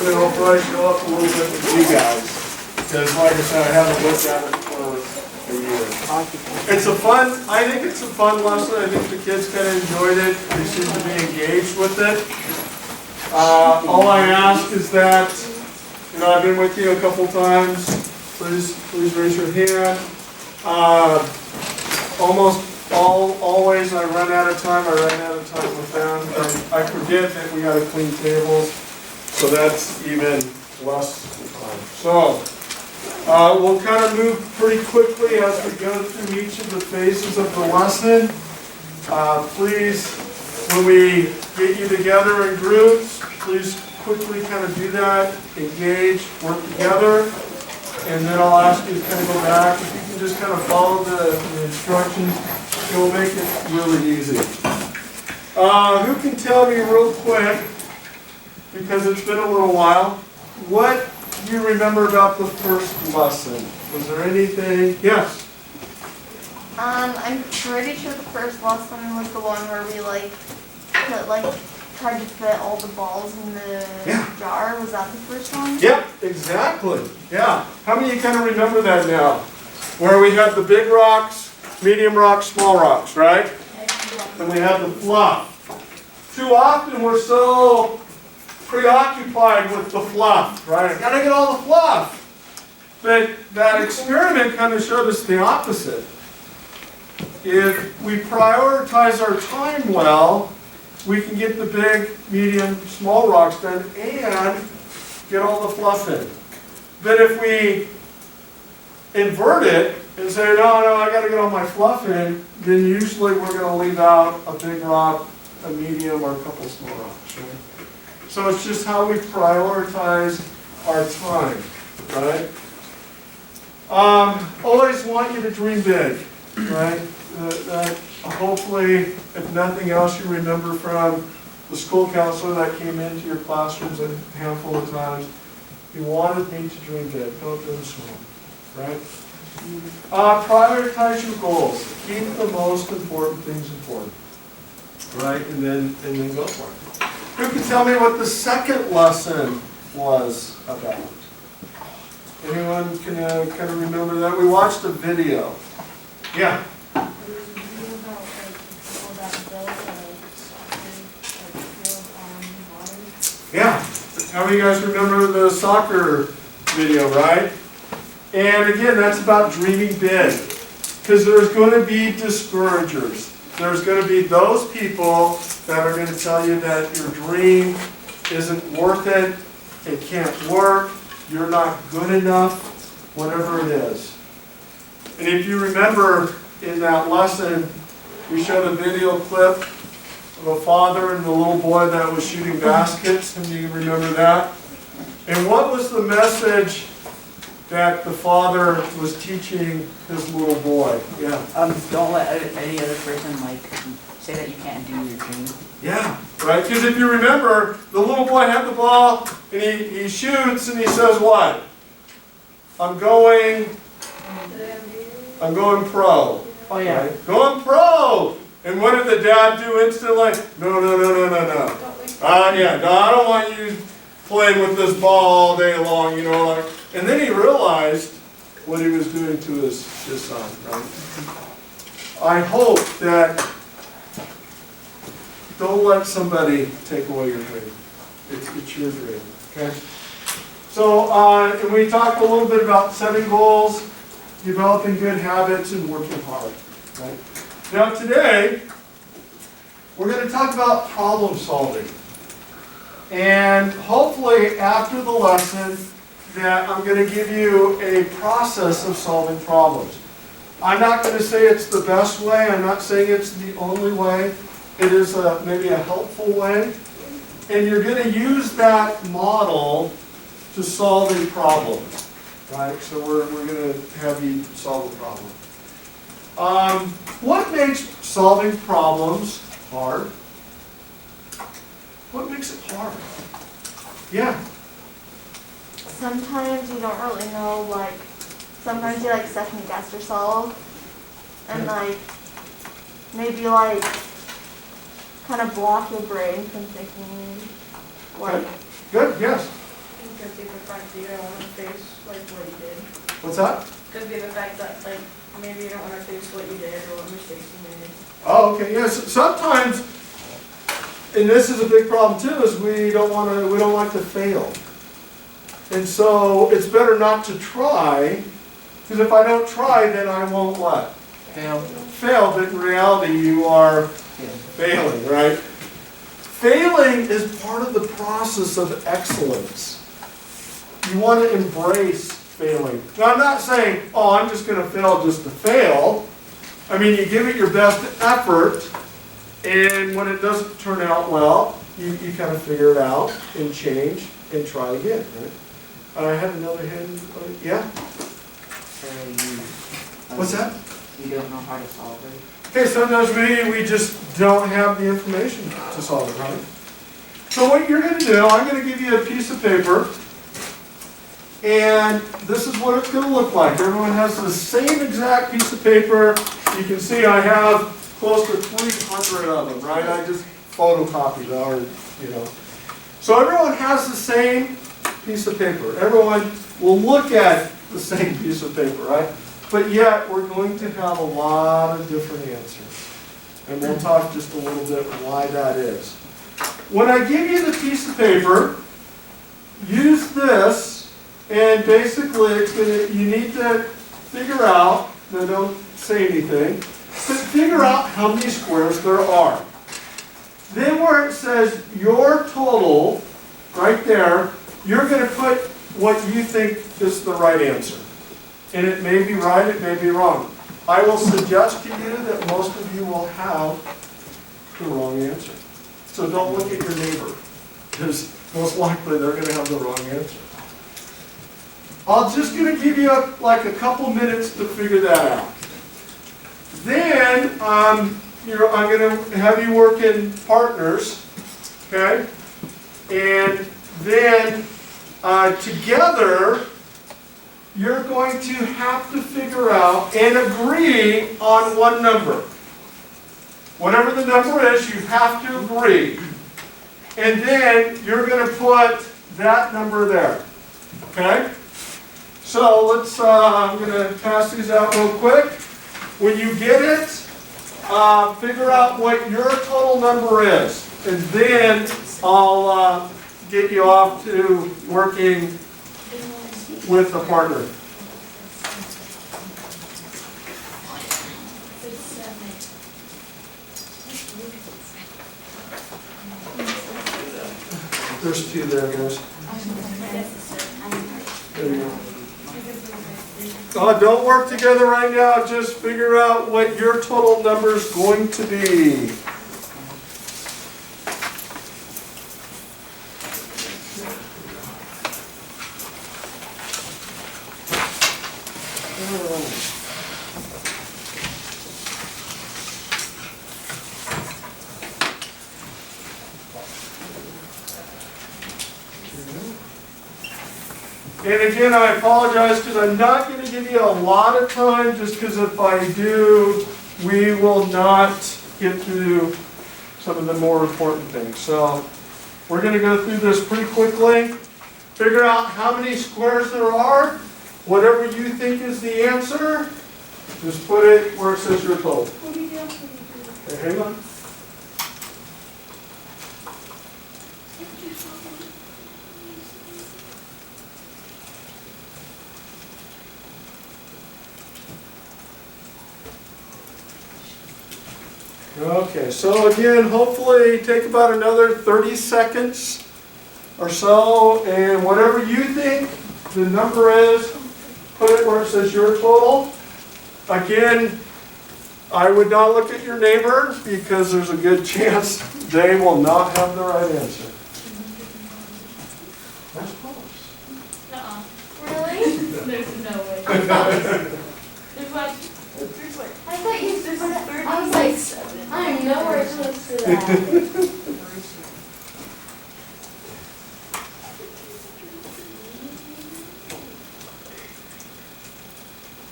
probably show up a little bit with you guys. Because like I said, I haven't looked at it for a year. It's a fun, I think it's a fun lesson. I think the kids kind of enjoyed it. They seem to be engaged with it. All I ask is that, I've been with you a couple times. Please raise your hand. Always I run out of time. I run out of time with them. I forget that we got to clean tables, so that's even less time. So we'll kind of move pretty quickly as we go through each of the phases of the lesson. Please, when we get you together in groups, please quickly kind of do that, engage, work together, and then I'll ask you to kind of go back. If you can just kind of follow the instructions, it will make it really easy. Who can tell me real quick, because it's been a little while, what do you remember about the first lesson? Was there anything? Yes? I'm pretty sure the first lesson was the one where we tried to fit all the balls in the jar. Was that the first one? Yep, exactly. Yeah. How many of you kind of remember that now? Where we have the big rocks, medium rocks, small rocks, right? And we have the fluff. Too often we're so preoccupied with the fluff, right? I gotta get all the fluff. But that experiment kind of showed us the opposite. If we prioritize our time well, we can get the big, medium, small rocks done and get all the fluff in. But if we invert it and say, no, I got to get all my fluff in, then usually we're going to leave out a big rock, a medium, or a couple small rocks. Right? So it's just how we prioritize our time, right? Always want you to dream big, right? Hopefully, if nothing else, you remember from the school counselor that came into your classrooms a handful of times. He wanted me to dream big, don't dream small, right? Prioritize your goals. Keep the most important things important, right? And then go for it. Who can tell me what the second lesson was about? Anyone can kind of remember that? We watched a video. Yeah. Yeah. How many of you guys remember the soccer video, right? And again, that's about dreaming big. Because there's going to be discouragers. There's going to be those people that are going to tell you that your dream isn't worth it, it can't work, you're not good enough, whatever it is. And if you remember in that lesson, we showed a video clip of a father and the little boy that was shooting baskets. And you remember that? And what was the message that the father was teaching his little boy? Yeah. Don't let any other person say that you can't do your dream. Yeah, right? Because if you remember, the little boy had the ball and he shoots and he says what? I'm going pro. Oh yeah. Right? Going pro! And what did the dad do instantly? No. I don't want you playing with this ball all day long, And then he realized what he was doing to his son, right? I hope that don't let somebody take away your dream. It's your dream, okay? So, and we talked a little bit about setting goals, developing good habits, and working hard, right? Now today, we're going to talk about problem solving. And hopefully after the lesson that I'm going to give you a process of solving problems. I'm not going to say it's the best way. I'm not saying it's the only way. It is maybe a helpful way. And you're going to use that model to solve a problem. Right? So we're going to have you solve a problem. What makes solving problems hard? What makes it hard? Yeah. Sometimes you don't really know, sometimes you second guess yourself and maybe kind of block your brain from thinking Okay. Good, yes. you don't want to face like what you did. What's that? Could be the fact that like maybe you don't want to face what you did or what mistakes you made. Oh, okay, yes, sometimes, and this is a big problem too, is we don't like to fail. And so it's better not to try, because if I don't try, then I won't what? Fail. Fail, but in reality you are failing, right? Failing is part of the process of excellence. You want to embrace failing. Now I'm not saying, oh, I'm just going to fail just to fail. I mean, you give it your best effort, and when it doesn't turn out well, you kind of figure it out and change and try again, right? I had another hand, yeah? What's that? You don't know how to solve it. Okay, sometimes we just don't have the information to solve it, right? So what you're going to do, I'm going to give you a piece of paper, and this is what it's going to look like. Everyone has the same exact piece of paper. You can see I have close to 300 of them, right? I just photocopied it, or, you know. So everyone has the same piece of paper. Everyone will look at the same piece of paper, right? But yet, we're going to have a lot of different answers. And we'll talk just a little bit why that is. When I give you the piece of paper, use this, and basically it's you need to figure out, now don't say anything, but figure out how many squares there are. Then where it says your total, right there, you're going to put what you think is the right answer. And it may be right, it may be wrong. I will suggest to you that most of you will have the wrong answer. So don't look at your neighbor, because most likely they're going to have the wrong answer. I'm just going to give you like a couple minutes to figure that out. Then I'm going to have you work in partners, okay? And then together, you're going to have to figure out and agree on one number. Whatever the number is, you have to agree. And then you're going to put that number there. Okay? So let's, I'm going to pass these out real quick. When you get it, figure out what your total number is. And then I'll get you off to working with a partner. There's two there, guys. There you go. Don't work together right now. Just figure out what your total number is going to be. And again, I apologize because I'm not going to give you a lot of time, just because if I do, we will not get through some of the more important things. So we're going to go through this pretty quickly, figure out how many squares there are. Whatever you think is the answer, just put it where it says your total. Okay, hang on. Okay, so again, hopefully take about another 30 seconds or so, and whatever you think the number is, put it where it says your total. Again, I would not look at your neighbor because there's a good chance they will not have the right answer. That's close. Really? There's no way. There's like, I thought you said I was like, I'm nowhere close to that.